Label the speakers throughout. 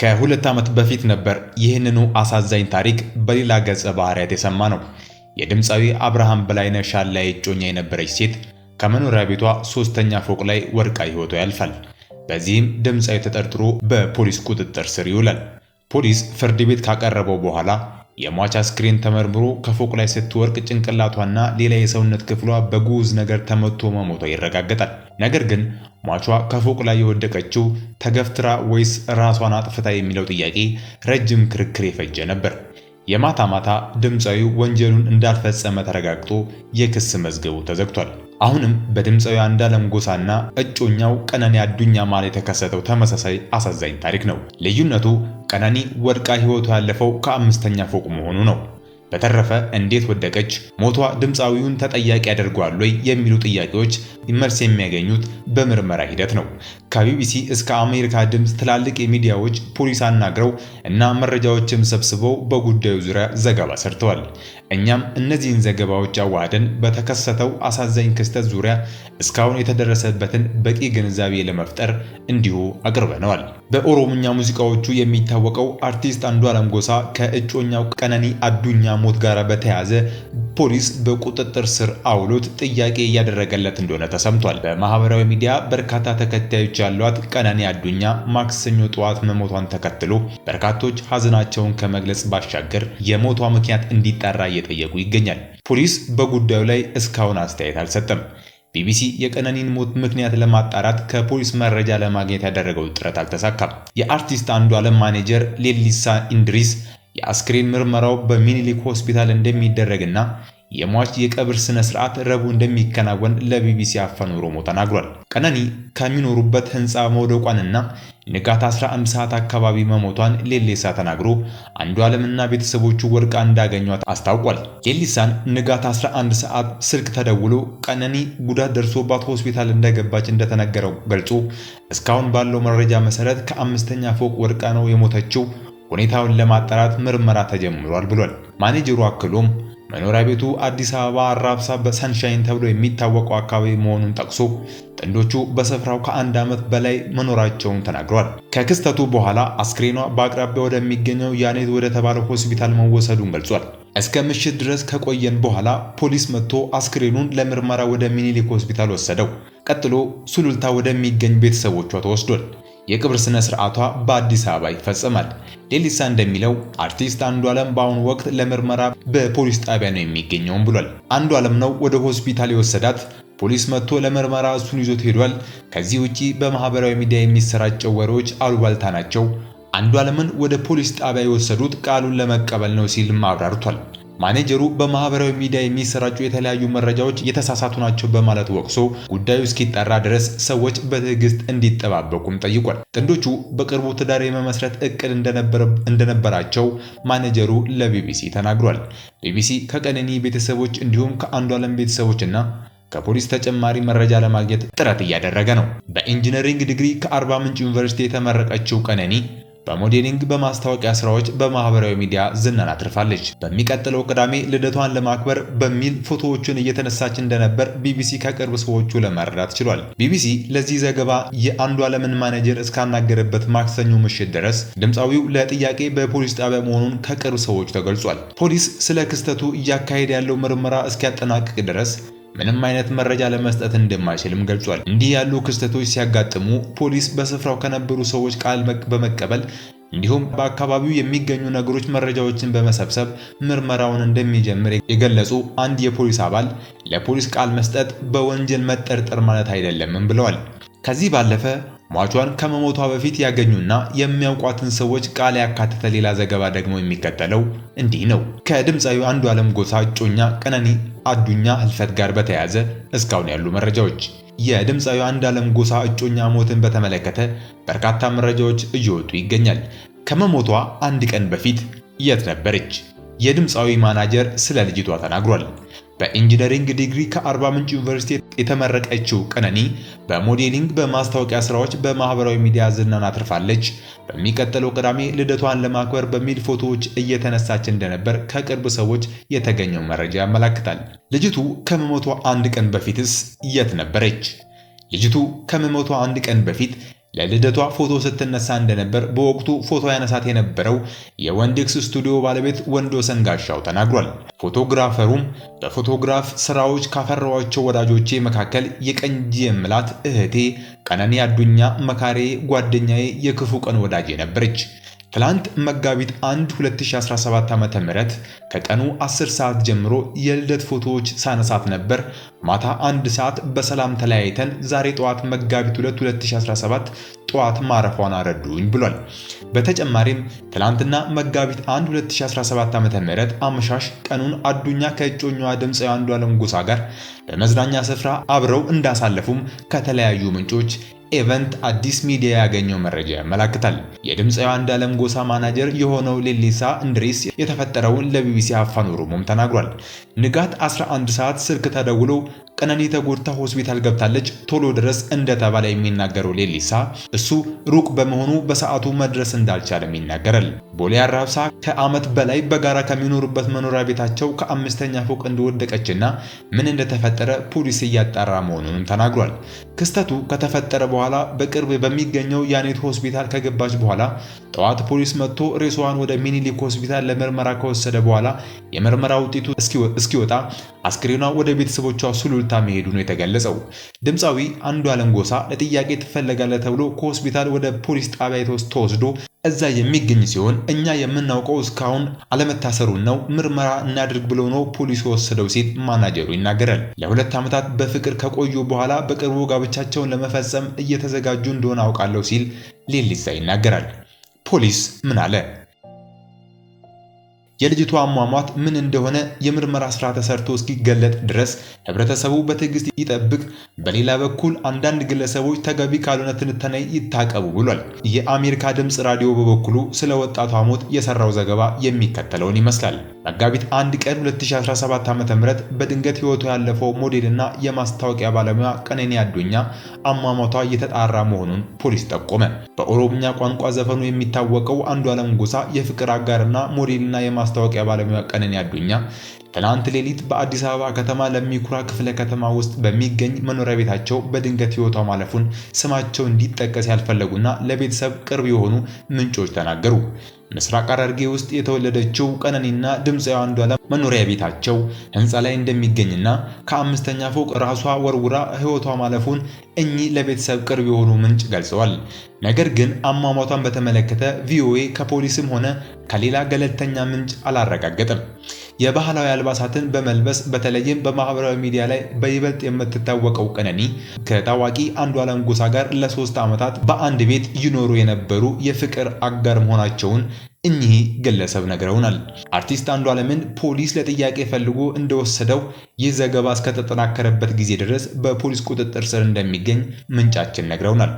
Speaker 1: ከሁለት ዓመት በፊት ነበር ይህንኑ አሳዛኝ ታሪክ በሌላ ገጸ ባህሪያት የሰማ ነው። የድምፃዊ አብርሃም በላይነህ ሻላይ እጮኛ የነበረች ሴት ከመኖሪያ ቤቷ ሶስተኛ ፎቅ ላይ ወድቃ ሕይወቷ ያልፋል። በዚህም ድምፃዊ ተጠርጥሮ በፖሊስ ቁጥጥር ስር ይውላል። ፖሊስ ፍርድ ቤት ካቀረበው በኋላ የሟች አስክሬን ተመርምሮ ከፎቅ ላይ ስትወርቅ ጭንቅላቷና ሌላ የሰውነት ክፍሏ በጉዝ ነገር ተመቶ መሞቷ ይረጋገጣል። ነገር ግን ሟቿ ከፎቅ ላይ የወደቀችው ተገፍትራ ወይስ ራሷን አጥፍታ የሚለው ጥያቄ ረጅም ክርክር የፈጀ ነበር። የማታ ማታ ድምፃዊው ወንጀሉን እንዳልፈጸመ ተረጋግጦ የክስ መዝገቡ ተዘግቷል። አሁንም በድምፃዊ አንዱዓለም ጎሳና እጮኛው ቀነኒ አዱኛ መሃል የተከሰተው ተመሳሳይ አሳዛኝ ታሪክ ነው። ልዩነቱ ቀነኒ ወድቃ ሕይወቷ ያለፈው ከአምስተኛ ፎቅ መሆኑ ነው። በተረፈ እንዴት ወደቀች? ሞቷ ድምፃዊውን ተጠያቂ ያደርገዋል ወይ የሚሉ ጥያቄዎች መልስ የሚያገኙት በምርመራ ሂደት ነው። ከቢቢሲ እስከ አሜሪካ ድምፅ ትላልቅ የሚዲያዎች ፖሊስ አናግረው እና መረጃዎችም ሰብስበው በጉዳዩ ዙሪያ ዘገባ ሰርተዋል። እኛም እነዚህን ዘገባዎች አዋህደን በተከሰተው አሳዛኝ ክስተት ዙሪያ እስካሁን የተደረሰበትን በቂ ግንዛቤ ለመፍጠር እንዲሁ አቅርበነዋል። በኦሮምኛ ሙዚቃዎቹ የሚታወቀው አርቲስት አንዱዓለም ጎሳ ከእጮኛው ቀነኒ አዱኛ ሞት ጋር በተያያዘ ፖሊስ በቁጥጥር ስር አውሎት ጥያቄ እያደረገለት እንደሆነ ተሰምቷል። በማህበራዊ ሚዲያ በርካታ ተከታዮች ያሏት ቀነኒ አዱኛ ማክሰኞ ጠዋት መሞቷን ተከትሎ በርካቶች ሀዘናቸውን ከመግለጽ ባሻገር የሞቷ ምክንያት እንዲጣራ እየጠየቁ ይገኛል። ፖሊስ በጉዳዩ ላይ እስካሁን አስተያየት አልሰጠም። ቢቢሲ የቀነኒን ሞት ምክንያት ለማጣራት ከፖሊስ መረጃ ለማግኘት ያደረገው ጥረት አልተሳካም። የአርቲስት አንዱዓለም ማኔጀር ሌሊሳ ኢንድሪስ የአስክሬን ምርመራው በሚኒሊክ ሆስፒታል እንደሚደረግና የሟች የቀብር ስነ ስርዓት ረቡዕ እንደሚከናወን ለቢቢሲ አፋን ኦሮሞ ተናግሯል። ቀነኒ ከሚኖሩበት ህንፃ መውደቋንና ንጋት 11 ሰዓት አካባቢ መሞቷን ሌሊሳ ተናግሮ አንዱዓለምና ቤተሰቦቹ ወድቃ እንዳገኟት አስታውቋል። ሌሊሳን ንጋት 11 ሰዓት ስልክ ተደውሎ ቀነኒ ጉዳት ደርሶባት ሆስፒታል እንደገባች እንደተነገረው ገልጾ እስካሁን ባለው መረጃ መሰረት ከአምስተኛ ፎቅ ወድቃ ነው የሞተችው፣ ሁኔታውን ለማጣራት ምርመራ ተጀምሯል ብሏል። ማኔጀሩ አክሎም መኖሪያ ቤቱ አዲስ አበባ አራብሳ በሰንሻይን ተብሎ የሚታወቀው አካባቢ መሆኑን ጠቅሶ ጥንዶቹ በስፍራው ከአንድ ዓመት በላይ መኖራቸውን ተናግረዋል። ከክስተቱ በኋላ አስክሬኗ በአቅራቢያ ወደሚገኘው ያኔት ወደ ተባለው ሆስፒታል መወሰዱን ገልጿል። እስከ ምሽት ድረስ ከቆየን በኋላ ፖሊስ መጥቶ አስክሬኑን ለምርመራ ወደ ሚኒሊክ ሆስፒታል ወሰደው። ቀጥሎ ሱሉልታ ወደሚገኝ ቤተሰቦቿ ተወስዷል። የቅብር ስነ ስርዓቷ በአዲስ አበባ ይፈጸማል። ሌሊሳ እንደሚለው አርቲስት አንዱዓለም በአሁኑ ወቅት ለምርመራ በፖሊስ ጣቢያ ነው የሚገኘውም ብሏል። አንዱዓለም ነው ወደ ሆስፒታል የወሰዳት። ፖሊስ መጥቶ ለምርመራ እሱን ይዞት ሄዷል። ከዚህ ውጪ በማህበራዊ ሚዲያ የሚሰራጨው ወሬዎች አሉባልታ ናቸው። አንዱዓለምን ወደ ፖሊስ ጣቢያ የወሰዱት ቃሉን ለመቀበል ነው ሲልም አብራርቷል። ማኔጀሩ በማህበራዊ ሚዲያ የሚሰራጩ የተለያዩ መረጃዎች የተሳሳቱ ናቸው በማለት ወቅሶ ጉዳዩ እስኪጣራ ድረስ ሰዎች በትዕግስት እንዲጠባበቁም ጠይቋል። ጥንዶቹ በቅርቡ ትዳር የመመስረት እቅድ እንደነበራቸው ማኔጀሩ ለቢቢሲ ተናግሯል። ቢቢሲ ከቀነኒ ቤተሰቦች እንዲሁም ከአንዱዓለም ቤተሰቦችና ከፖሊስ ተጨማሪ መረጃ ለማግኘት ጥረት እያደረገ ነው። በኢንጂነሪንግ ዲግሪ ከአርባ ምንጭ ዩኒቨርሲቲ የተመረቀችው ቀነኒ በሞዴሊንግ፣ በማስታወቂያ ስራዎች በማህበራዊ ሚዲያ ዝናን አትርፋለች። በሚቀጥለው ቅዳሜ ልደቷን ለማክበር በሚል ፎቶዎችን እየተነሳች እንደነበር ቢቢሲ ከቅርብ ሰዎቹ ለመረዳት ችሏል። ቢቢሲ ለዚህ ዘገባ የአንዱዓለምን ማኔጀር እስካናገረበት ማክሰኞ ምሽት ድረስ ድምፃዊው ለጥያቄ በፖሊስ ጣቢያ መሆኑን ከቅርብ ሰዎች ተገልጿል። ፖሊስ ስለ ክስተቱ እያካሄደ ያለው ምርመራ እስኪያጠናቅቅ ድረስ ምንም አይነት መረጃ ለመስጠት እንደማይችልም ገልጿል። እንዲህ ያሉ ክስተቶች ሲያጋጥሙ ፖሊስ በስፍራው ከነበሩ ሰዎች ቃል በመቀበል እንዲሁም በአካባቢው የሚገኙ ነገሮች መረጃዎችን በመሰብሰብ ምርመራውን እንደሚጀምር የገለጹ አንድ የፖሊስ አባል ለፖሊስ ቃል መስጠት በወንጀል መጠርጠር ማለት አይደለም ብለዋል። ከዚህ ባለፈ ሟቿን ከመሞቷ በፊት ያገኙና የሚያውቋትን ሰዎች ቃል ያካተተ ሌላ ዘገባ ደግሞ የሚከተለው እንዲህ ነው። ከድምፃዊው አንዱዓለም ጎሳ እጮኛ ቀነኒ አዱኛ ህልፈት ጋር በተያያዘ እስካሁን ያሉ መረጃዎች። የድምፃዊው አንዱዓለም ጎሳ እጮኛ ሞትን በተመለከተ በርካታ መረጃዎች እየወጡ ይገኛል። ከመሞቷ አንድ ቀን በፊት የት ነበረች? የድምፃዊ ማናጀር ስለ ልጅቷ ተናግሯል። በኢንጂነሪንግ ዲግሪ ከአርባ ምንጭ ዩኒቨርሲቲ የተመረቀችው ቀነኒ በሞዴሊንግ፣ በማስታወቂያ ስራዎች በማህበራዊ ሚዲያ ዝናን አትርፋለች። በሚቀጥለው ቅዳሜ ልደቷን ለማክበር በሚል ፎቶዎች እየተነሳች እንደነበር ከቅርብ ሰዎች የተገኘው መረጃ ያመለክታል። ልጅቱ ከመሞቷ አንድ ቀን በፊትስ የት ነበረች? ልጅቱ ከመሞቷ አንድ ቀን በፊት ለልደቷ ፎቶ ስትነሳ እንደነበር በወቅቱ ፎቶ ያነሳት የነበረው የወንዴክስ ስቱዲዮ ባለቤት ወንዶሰን ጋሻው ተናግሯል። ፎቶግራፈሩም በፎቶግራፍ ስራዎች ካፈራዋቸው ወዳጆቼ መካከል የቀኝ እጄ የምላት እህቴ ቀነኒ አዱኛ መካሬ፣ ጓደኛዬ፣ የክፉ ቀን ወዳጄ ነበረች። ትላንት መጋቢት 1 2017 ዓ.ም ከቀኑ 10 ሰዓት ጀምሮ የልደት ፎቶዎች ሳነሳት ነበር። ማታ 1 ሰዓት በሰላም ተለያይተን ዛሬ ጠዋት መጋቢት 2 2017 ጠዋት ማረፏን አረዱኝ ብሏል። በተጨማሪም ትላንትና መጋቢት 1 2017 ዓ.ም አመሻሽ ቀኑን አዱኛ ከእጮኛዋ ድምፃዊ አንዷለም ጎሳ ጋር በመዝናኛ ስፍራ አብረው እንዳሳለፉም ከተለያዩ ምንጮች ኤቨንት አዲስ ሚዲያ ያገኘው መረጃ ያመለክታል። የድምፃዊ አንዷለም ጎሳ ማናጀር የሆነው ሌሊሳ እንድሪስ የተፈጠረውን ለቢቢሲ አፋን ኦሮሞም ተናግሯል። ንጋት 11 ሰዓት ስልክ ተደውሎ ቀነኒ ተጎድታ ሆስፒታል ገብታለች ቶሎ ድረስ እንደተባለ የሚናገረው ሌሊሳ እሱ ሩቅ በመሆኑ በሰዓቱ መድረስ እንዳልቻለም ይናገራል። ቦሌ አራብሳ ከዓመት በላይ በጋራ ከሚኖሩበት መኖሪያ ቤታቸው ከ5ኛ ፎቅ እንደወደቀችና ምን እንደተፈጠረ ፖሊስ እያጣራ መሆኑንም ተናግሯል። ክስተቱ ከተፈጠረ በኋላ በቅርብ በሚገኘው ያኔት ሆስፒታል ከገባች በኋላ ጠዋት ፖሊስ መጥቶ ሬሷን ወደ ሚኒሊክ ሆስፒታል ለምርመራ ከወሰደ በኋላ የምርመራ ውጤቱ እስኪወጣ አስክሬኗ ወደ ቤተሰቦቿ ሱሉልታ መሄዱ ነው የተገለጸው። ድምፃዊ አንዷለም ጎሳ ለጥያቄ ትፈለጋለህ ተብሎ ከሆስፒታል ወደ ፖሊስ ጣቢያ ተወስዶ እዛ የሚገኝ ሲሆን እኛ የምናውቀው እስካሁን አለመታሰሩን ነው፣ ምርመራ እናድርግ ብሎ ነው ፖሊስ ወሰደው ሲል ማናጀሩ ይናገራል። ለ2 ዓመታት በፍቅር ከቆዩ በኋላ በቅርቡ ጋብቻቸውን ለመፈጸም እየተዘጋጁ እንደሆነ አውቃለሁ ሲል ሌሊሳ ይናገራል። ፖሊስ ምን አለ? የልጅቷ አሟሟት ምን እንደሆነ የምርመራ ስራ ተሰርቶ እስኪገለጥ ድረስ ህብረተሰቡ በትዕግስት ይጠብቅ። በሌላ በኩል አንዳንድ ግለሰቦች ተገቢ ካልሆነ ትንታኔ ይታቀቡ ብሏል። የአሜሪካ ድምፅ ራዲዮ በበኩሉ ስለ ወጣቷ ሞት የሰራው ዘገባ የሚከተለውን ይመስላል። መጋቢት 1 ቀን 2017 ዓ.ም በድንገት ህይወቱ ያለፈው ሞዴልና የማስታወቂያ ባለሙያ ቀነኒ አዱኛ አሟሟቷ እየተጣራ መሆኑን ፖሊስ ጠቆመ። በኦሮምኛ ቋንቋ ዘፈኑ የሚታወቀው አንዷለም ጎሳ የፍቅር አጋርና ሞዴልና የማስታወቂያ ባለሙያ ቀነኒ አዱኛ ትናንት ሌሊት በአዲስ አበባ ከተማ ለሚኩራ ክፍለ ከተማ ውስጥ በሚገኝ መኖሪያ ቤታቸው በድንገት ህይወቷ ማለፉን ስማቸው እንዲጠቀስ ያልፈለጉና ለቤተሰብ ቅርብ የሆኑ ምንጮች ተናገሩ። ምስራቅ ሐረርጌ ውስጥ የተወለደችው ቀነኒና ድምፃዊ አንዷለም መኖሪያ ቤታቸው ህንፃ ላይ እንደሚገኝና ከ5ኛ ፎቅ ራሷ ወርውራ ህይወቷ ማለፉን እኚህ ለቤተሰብ ቅርብ የሆኑ ምንጭ ገልጸዋል። ነገር ግን አሟሟቷን በተመለከተ ቪኦኤ ከፖሊስም ሆነ ከሌላ ገለልተኛ ምንጭ አላረጋገጠም። የባህላዊ አልባሳትን በመልበስ በተለይም በማህበራዊ ሚዲያ ላይ በይበልጥ የምትታወቀው ቀነኒ ከታዋቂ አንዷለም ጎሳ ጋር ለ3 ዓመታት በአንድ ቤት ይኖሩ የነበሩ የፍቅር አጋር መሆናቸውን እኚህ ግለሰብ ነግረውናል። አርቲስት አንዷለምን ፖሊስ ለጥያቄ ፈልጎ እንደወሰደው ይህ ዘገባ እስከተጠናከረበት ጊዜ ድረስ በፖሊስ ቁጥጥር ስር እንደሚገኝ ምንጫችን ነግረውናል።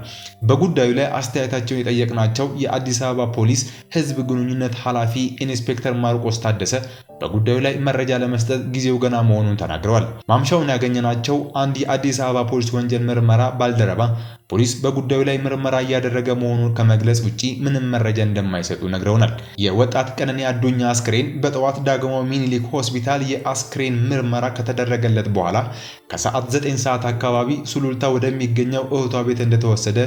Speaker 1: በጉዳዩ ላይ አስተያየታቸውን የጠየቅናቸው የአዲስ አበባ ፖሊስ ህዝብ ግንኙነት ኃላፊ ኢንስፔክተር ማርቆስ ታደሰ በጉዳዩ ላይ መረጃ ለመስጠት ጊዜው ገና መሆኑን ተናግረዋል። ማምሻውን ያገኘናቸው አንድ የአዲስ አበባ ፖሊስ ወንጀል ምርመራ ባልደረባ ፖሊስ በጉዳዩ ላይ ምርመራ እያደረገ መሆኑን ከመግለጽ ውጪ ምንም መረጃ እንደማይሰጡ ነግረውናል። የወጣት ቀነኒ አዱኛ አስክሬን በጠዋት ዳግማዊ ሚኒሊክ ሆስፒታል የአስክሬን ምርመራ ከተደረገለት በኋላ ከሰዓት 9 ሰዓት አካባቢ ሱሉልታ ወደሚገኘው እህቷ ቤት እንደተወሰደ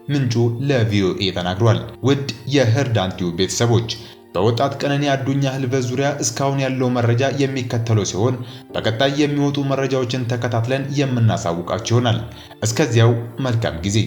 Speaker 1: ምንጩ ለቪኦኤ ተናግሯል። ውድ የህርዳን ቲዩብ ቤተሰቦች በወጣት ቀነኒ አዱኛ ህልፈት ዙሪያ እስካሁን ያለው መረጃ የሚከተለው ሲሆን በቀጣይ የሚወጡ መረጃዎችን ተከታትለን የምናሳውቃችሁ ይሆናል። እስከዚያው መልካም ጊዜ